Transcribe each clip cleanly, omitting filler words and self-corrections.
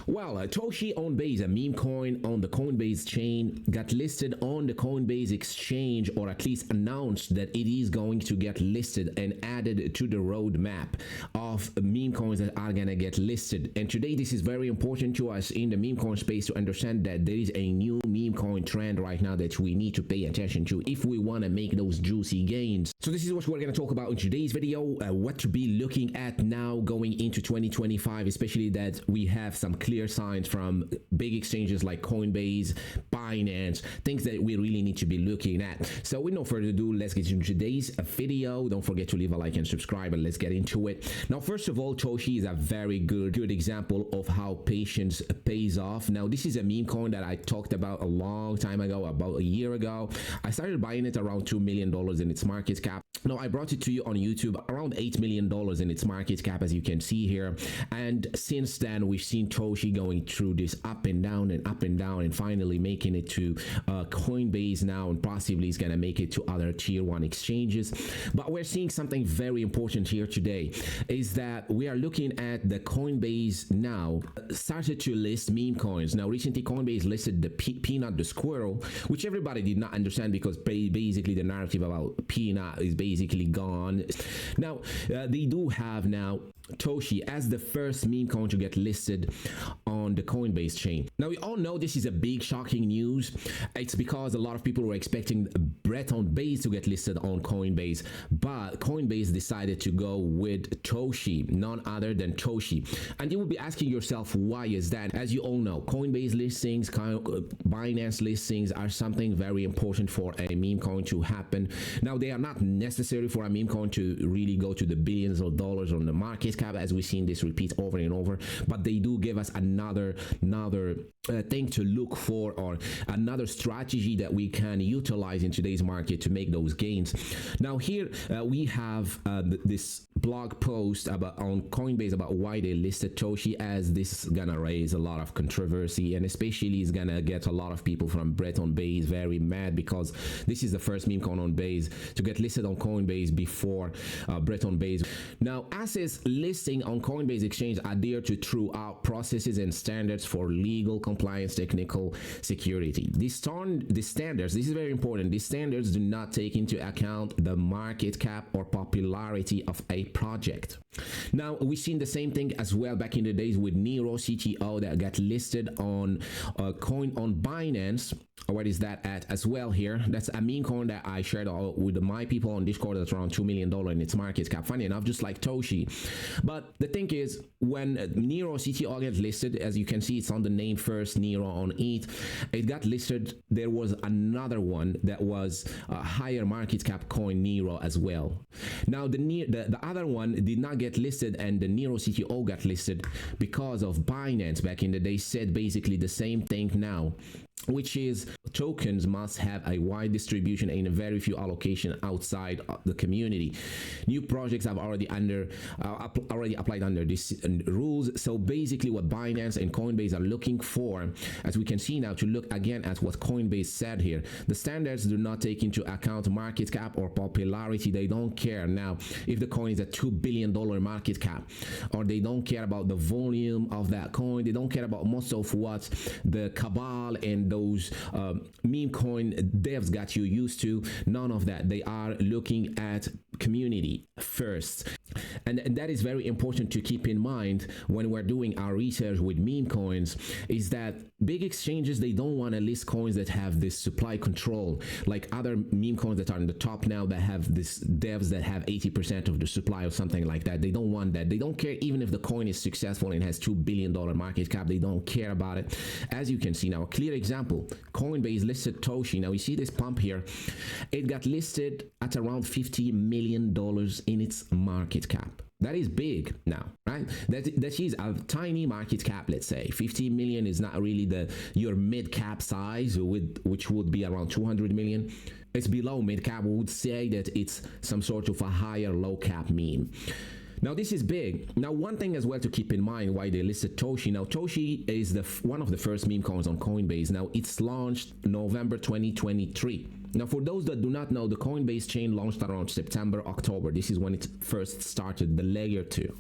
Well, Toshi on Base, a meme coin on the Coinbase chain, got listed on the Coinbase exchange, or at least announced that it is going to get listed and added to the roadmap of meme coins that are gonna get listed. And today, this is very important to us in the meme coin space to understand that there is a new meme coin trend right now that we need to pay attention to if we want to make those juicy gains. So this is what we're going to talk about in today's video, what to be looking at now going into 2025, especially that we have some clear signs from big exchanges like Coinbase, Binance, things that we really need to be looking at. So with no further ado, let's get into today's video. Don't forget to leave a like and subscribe, and let's get into it. Now, first of all, Toshi is a very good example of how patience pays off. Now, this is a meme coin that I talked about a long time ago, about a year ago. I started buying it around $2 million in its market cap. Now, I brought it to you on YouTube around $8 million in its market cap, as you can see here. And since then, we've seen Toshi going through this up and down and finally making it to Coinbase now, and possibly is going to make it to other tier 1 exchanges. But we're seeing something very important here today, is that we are looking at the Coinbase now started to list meme coins. Now, recently Coinbase listed the Peanut the squirrel, which everybody did not understand because basically the narrative about Peanut is basically gone. Now, they do have now Toshi as the first meme coin to get listed on the Coinbase chain. Now, we all know this is a big shocking news. It's because a lot of people were expecting Base to get listed on Coinbase, but Coinbase decided to go with Toshi, none other than Toshi. And you will be asking yourself, why is that? As you all know, Coinbase listings, Binance listings are something very important for a meme coin to happen. Now, they are not necessary for a meme coin to really go to the billions of dollars on the market cap, as we've seen this repeat over and over, but they do give us another thing to look for, or another strategy that we can utilize in today's market to make those gains. Now, here we have this blog post on Coinbase about why they listed Toshi, as this is gonna raise a lot of controversy, and especially is gonna get a lot of people from Base very mad, because this is the first meme coin on Base to get listed on Coinbase before Base. Now, assets listing on Coinbase exchange adhere to throughout processes and standards for legal compliance, technical security. These standards, this is very important, these standards do not take into account the market cap or popularity of a project. Now, we've seen the same thing as well back in the days with Nero CTO that got listed on coin on Binance. What is that at as well here? That's a meme coin that I shared with my people on Discord. That's around $2 million in its market cap. Funny enough, just like Toshi. But the thing is, when Nero CTO gets listed, as you can see, it's on the name first, Nero on ETH. It got listed. There was another one that was a higher market cap coin, Nero, as well. Now, the other one did not get listed, and the Nero CTO got listed because of Binance back in the day said basically the same thing now, which is tokens must have a wide distribution and a very few allocation outside the community. New projects have already applied under these rules. So basically what Binance and Coinbase are looking for, as we can see now, to look again at what Coinbase said here, the standards do not take into account market cap or popularity. They don't care now if the coin is a $2 billion market cap, or they don't care about the volume of that coin. They don't care about most of what the cabal and those meme coin devs got you used to. None of that. They are looking at community first, and that is very important to keep in mind when we're doing our research with meme coins, is that big exchanges, they don't want to list coins that have this supply control, like other meme coins that are in the top now that have this devs that have 80% of the supply or something like that. They don't want that. They don't care even if the coin is successful and has $2 billion market cap. They don't care about it. As you can see now, a clear example, Coinbase listed Toshi. Now you see this pump here. It got listed at around $50 million in its market cap. That is big now, right? That is a tiny market cap. Let's say 50 million is not really your mid cap size, which would be around 200 million. It's below mid cap. We would say that it's some sort of a higher low cap meme. Now, this is big. Now, one thing as well to keep in mind why they listed Toshi. Now, Toshi is one of the first meme coins on Coinbase. Now, it's launched November 2023. Now, for those that do not know, the Coinbase chain launched around September, October. This is when it first started, the layer 2.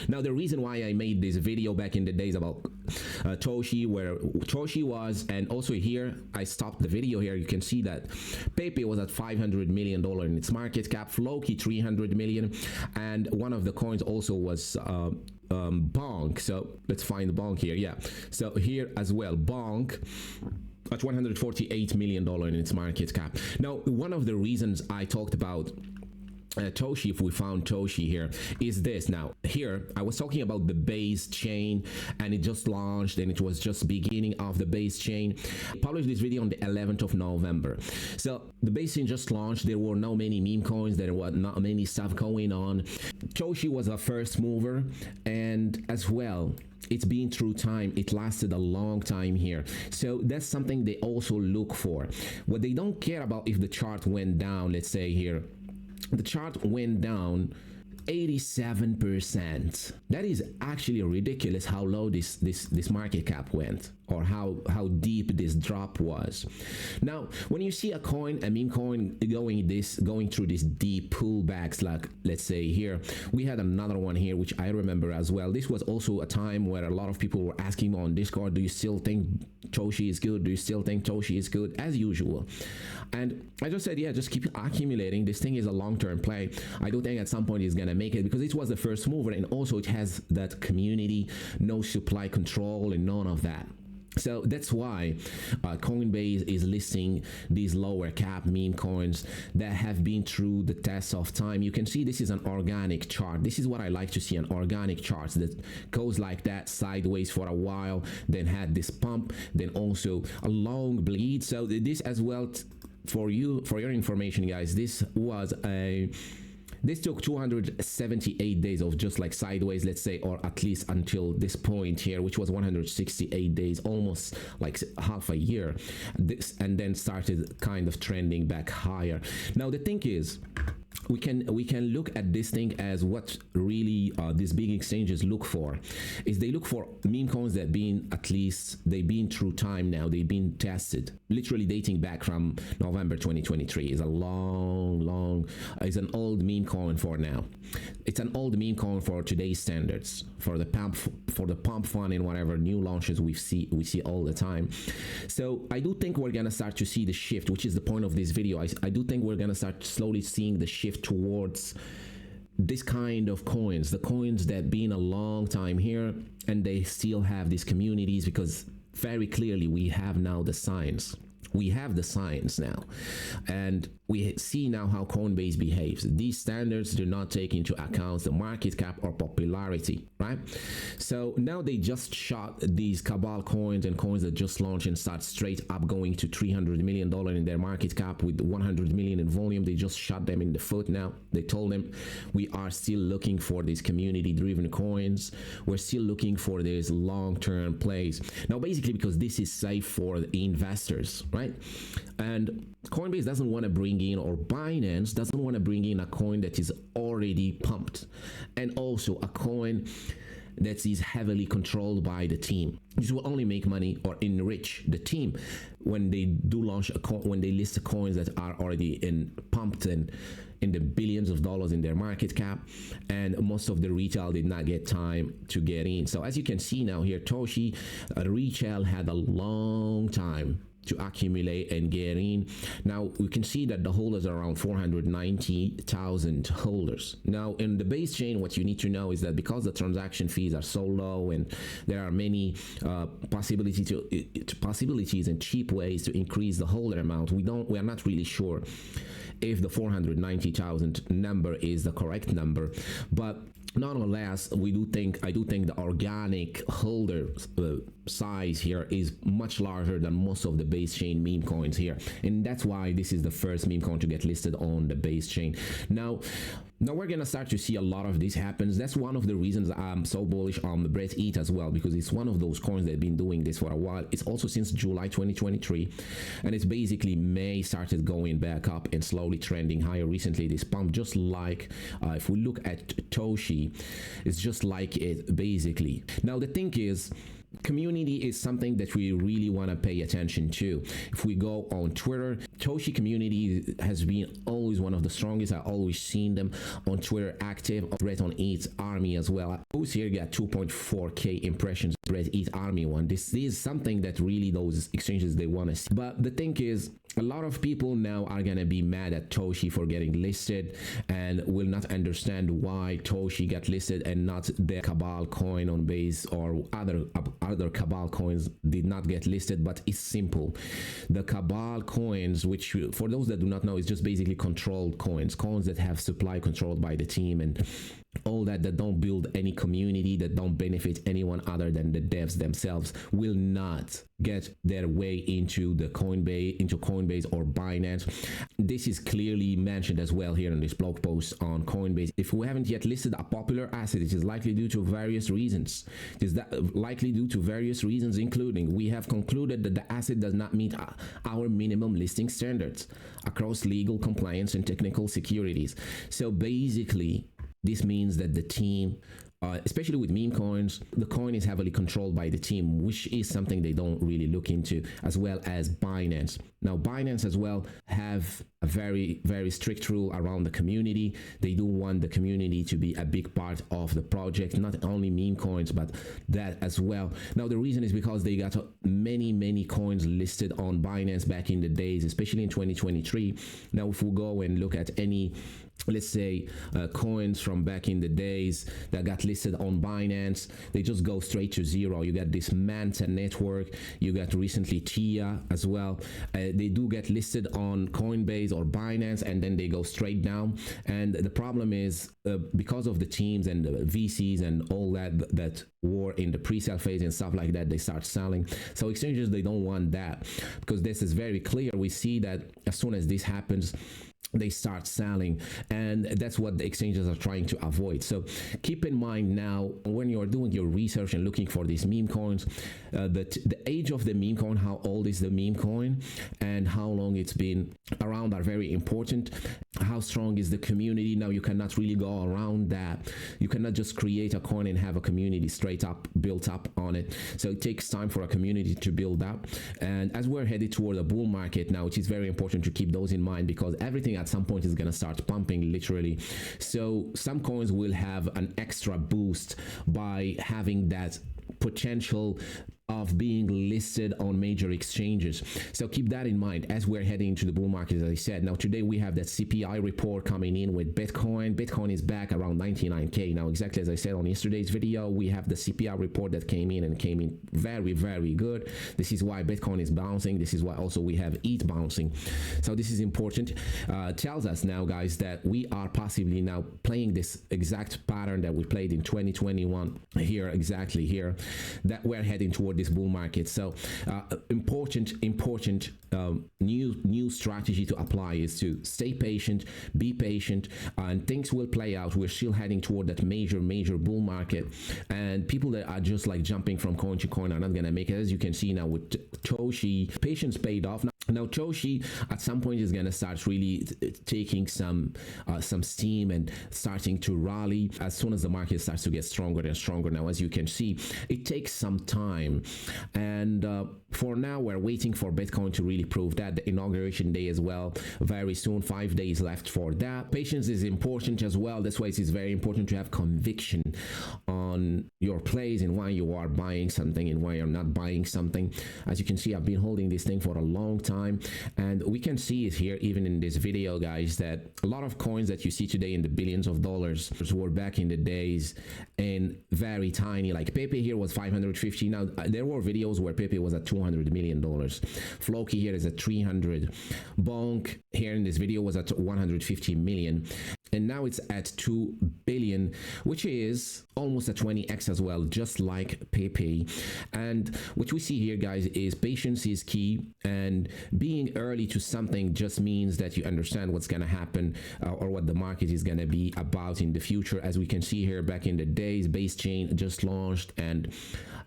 Now, the reason why I made this video back in the days about Toshi, where Toshi was, and also here, I stopped the video here. You can see that Pepe was at $500 million in its market cap, Floki 300 million, and one of the coins also was BONK. So let's find BONK here. Yeah, so here as well, BONK at $148 million in its market cap. Now, one of the reasons I talked about Toshi, if we found Toshi here, is this. Now here I was talking about the base chain, and it just launched, and it was just beginning of the base chain. I published this video on the 11th of November. So the base chain just launched. There were not many meme coins, there were not many stuff going on. Toshi was a first mover, and as well, it's been through time. It lasted a long time here. So that's something they also look for. What they don't care about if the chart went down, let's say here, the chart went down 87%. That is actually ridiculous how low this market cap went, or how deep this drop was. Now, when you see a coin, a meme coin, going through these deep pullbacks, like let's say here, we had another one here, which I remember as well. This was also a time where a lot of people were asking me on Discord, do you still think Toshi is good? Do you still think Toshi is good? As usual. And I just said, yeah, just keep accumulating. This thing is a long-term play. I do think at some point it's gonna make it, because it was the first mover, and also it has that community, no supply control and none of that. So that's why Coinbase is listing these lower cap meme coins that have been through the test of time. You can see this is an organic chart. This is what I like to see, an organic chart that goes like that sideways for a while, then had this pump, then also a long bleed. So this as well, for your information, guys, this took 278 days of just like sideways, let's say, or at least until this point here, which was 168 days, almost like half a year, and then started kind of trending back higher. Now the thing is, we can look at this thing as what really these big exchanges look for, is they look for meme coins that they've been through time now, they've been tested, literally dating back from November 2023. Is a is an old meme coin for now. It's an old meme coin for today's standards, for the pump fund and whatever new launches we see all the time. So I do think we're gonna start to see the shift, which is the point of this video. I do think we're gonna start slowly seeing the shift towards this kind of coins, the coins that been a long time here, and they still have these communities, because very clearly we have now the signs. We have the science now, and we see now how Coinbase behaves. These standards do not take into account the market cap or popularity, right? So now they just shot these cabal coins and coins that just launched and start straight up going to $300 million in their market cap with 100 million in volume. They just shot them in the foot now. They told them, we are still looking for these community-driven coins. We're still looking for these long-term plays. Now, basically, because this is safe for the investors, right? And Coinbase doesn't want to bring in, or Binance doesn't want to bring in, a coin that is already pumped, and also a coin that is heavily controlled by the team. This will only make money or enrich the team when they do launch a coin, when they list the coins that are already pumped and in the billions of dollars in their market cap, and most of the retail did not get time to get in. So as you can see now here, Toshi, retail had a long time to accumulate and get in. Now we can see that the holders are around 490,000 holders. Now in the base chain, what you need to know is that because the transaction fees are so low and there are many possibilities and cheap ways to increase the holder amount, we are not really sure if the 490,000 number is the correct number, but nonetheless, I do think the organic holder size here is much larger than most of the base chain meme coins here, and that's why this is the first meme coin to get listed on the base chain. Now we're gonna start to see a lot of this happens. That's one of the reasons I'm so bullish on the Brett ETH as well, because it's one of those coins that have been doing this for a while. It's also since July 2023, and it's basically May started going back up and slowly trending higher. Recently this pump, just like if we look at Toshi, it's just like it basically. Now the thing is, community is something that we really want to pay attention to. If we go on Twitter, Toshi community has been always one of the strongest. I always seen them on Twitter active, threat on its army as well. Those here got 2.4k impressions. Threat eat army one. This is something that really those exchanges they want to see. But the thing is, a lot of people now are gonna be mad at Toshi for getting listed and will not understand why Toshi got listed and not the Cabal coin on Base or other Cabal coins did not get listed. But it's simple. The Cabal coins, which for those that do not know, is just basically controlled coins that have supply controlled by the team and all that don't build any community, that don't benefit anyone other than the devs themselves, will not get their way into the Coinbase or Binance. This is clearly mentioned as well here in this blog post on Coinbase. If we haven't yet listed a popular asset, it is likely due to various reasons. Including we have concluded that the asset does not meet our minimum listing standards across legal compliance and technical securities. So basically, this means that the team, especially with meme coins, the coin is heavily controlled by the team, which is something they don't really look into, as well as Binance. Now, Binance as well have a very, very strict rule around the community. They do want the community to be a big part of the project, not only meme coins, but that as well. Now, the reason is because they got many coins listed on Binance back in the days, especially in 2023. Now, if we go and look at any, let's say, coins from back in the days that got listed on Binance, they just go straight to zero. You got this Manta network, you got recently Tia as well. They do get listed on Coinbase or Binance, and then they go straight down. And the problem is because of the teams and the VCs and all that were in the pre-sale phase and stuff like that, they start selling. So exchanges, they don't want that, because this is very clear. We see that as soon as this happens, they start selling, and that's what the exchanges are trying to avoid. So keep in mind now, when you're doing your research and looking for these meme coins, the age of the meme coin, how old is the meme coin, and how long it's been around are very important. How strong is the community? Now, you cannot really go around that. You cannot just create a coin and have a community straight up built up on it. So it takes time for a community to build up. And as we're headed toward a bull market now, it is very important to keep those in mind, because everything at some point is going to start pumping, literally. So some coins will have an extra boost by having that potential of being listed on major exchanges. So keep that in mind as we're heading into the bull market, as I said. Now, today we have that CPI report coming in with Bitcoin. Bitcoin is back around 99K. Now, exactly as I said on yesterday's video, we have the CPI report that came in very, very good. This is why Bitcoin is bouncing. This is why also we have ETH bouncing. So this is important. Tells us now, guys, that we are possibly now playing this exact pattern that we played in 2021 here, exactly here, that we're heading toward this bull market. So important new strategy to apply is to stay patient, be patient, and things will play out. We're still heading toward that major bull market, and people that are just like jumping from coin to coin are not gonna make it. As you can see now with Toshi, patience paid off. Now Toshi at some point is gonna start really taking some steam and starting to rally as soon as the market starts to get stronger and stronger. Now, as you can see, it takes some time, and for now we're waiting for Bitcoin to really prove that. The inauguration day as well, very soon, 5 days left for that. Patience is important as well. That's why it is very important to have conviction on your plays and why you are buying something and why you're not buying something. As you can see, I've been holding this thing for a long time, and we can see it here even in this video, guys, that a lot of coins that you see today in the billions of dollars were back in the days and very tiny. Like Pepe here was 550. Now there were videos where Pepe was at $200 million. Floki here is at 300. BONK here in this video was at 150 million, and now it's at 2 billion, which is almost a 20x as well, just like Pepe. And what we see here, guys, is patience is key, and being early to something just means that you understand what's going to happen or what the market is going to be about in the future. As we can see here, back in the days, Base Chain just launched, and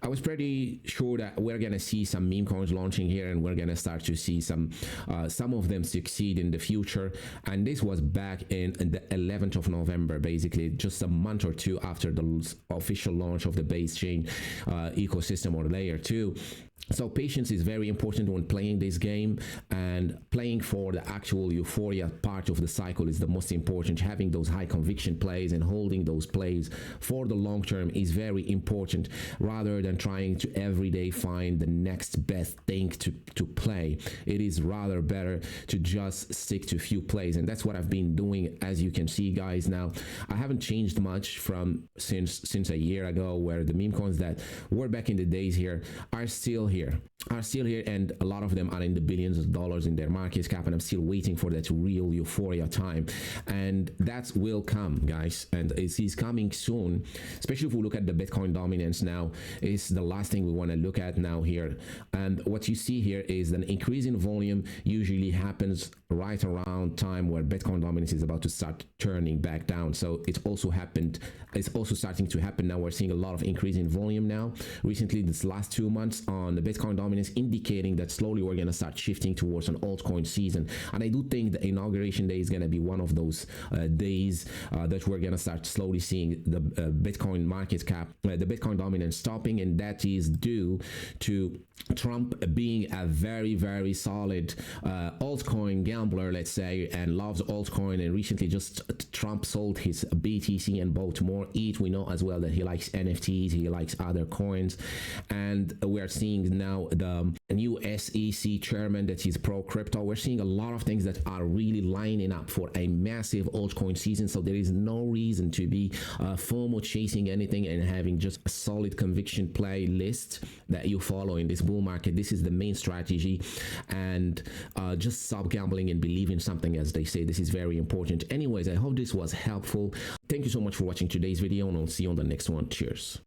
I was pretty sure that we're going to see some meme coins launching here, and we're going to start to see some of them succeed in the future. And this was back in the 11th of November, basically just a month or two after the official launch of the Base Chain ecosystem or layer 2. So patience is very important when playing this game, and playing for the actual euphoria part of the cycle is the most important. Having those high conviction plays and holding those plays for the long term is very important, rather than trying to every day find the next best thing to play. It is rather better to just stick to a few plays, and that's what I've been doing. As you can see, guys, now I haven't changed much from since a year ago, where the meme coins that were back in the days here are still here, and a lot of them are in the billions of dollars in their market cap, and I'm still waiting for that real euphoria time, and that will come, guys, and it is coming soon. Especially if we look at the Bitcoin dominance now, is the last thing we want to look at now here. And what you see here is an increase in volume usually happens right around time where Bitcoin dominance is about to start turning back down. So it's also starting to happen now. We're seeing a lot of increase in volume now recently, this last 2 months on the Bitcoin dominance, indicating that slowly we're going to start shifting towards an altcoin season. And I do think the inauguration day is going to be one of those days that we're going to start slowly seeing the Bitcoin market cap, the Bitcoin dominance stopping, and that is due to Trump being a very, very solid altcoin gambler, let's say, and loves altcoin. And recently just Trump sold his BTC and bought more ETH. We know as well that he likes NFTs, he likes other coins, and we're seeing now the new SEC chairman that is pro crypto. We're seeing a lot of things that are really lining up for a massive altcoin season. So there is no reason to be FOMO chasing anything, and having just a solid conviction play list that you follow in this bull market. This is the main strategy, and just stop gambling and believe in something, as they say. This is very important. Anyways, I hope this was helpful. Thank you so much for watching today's video, and I'll see you on the next one. Cheers.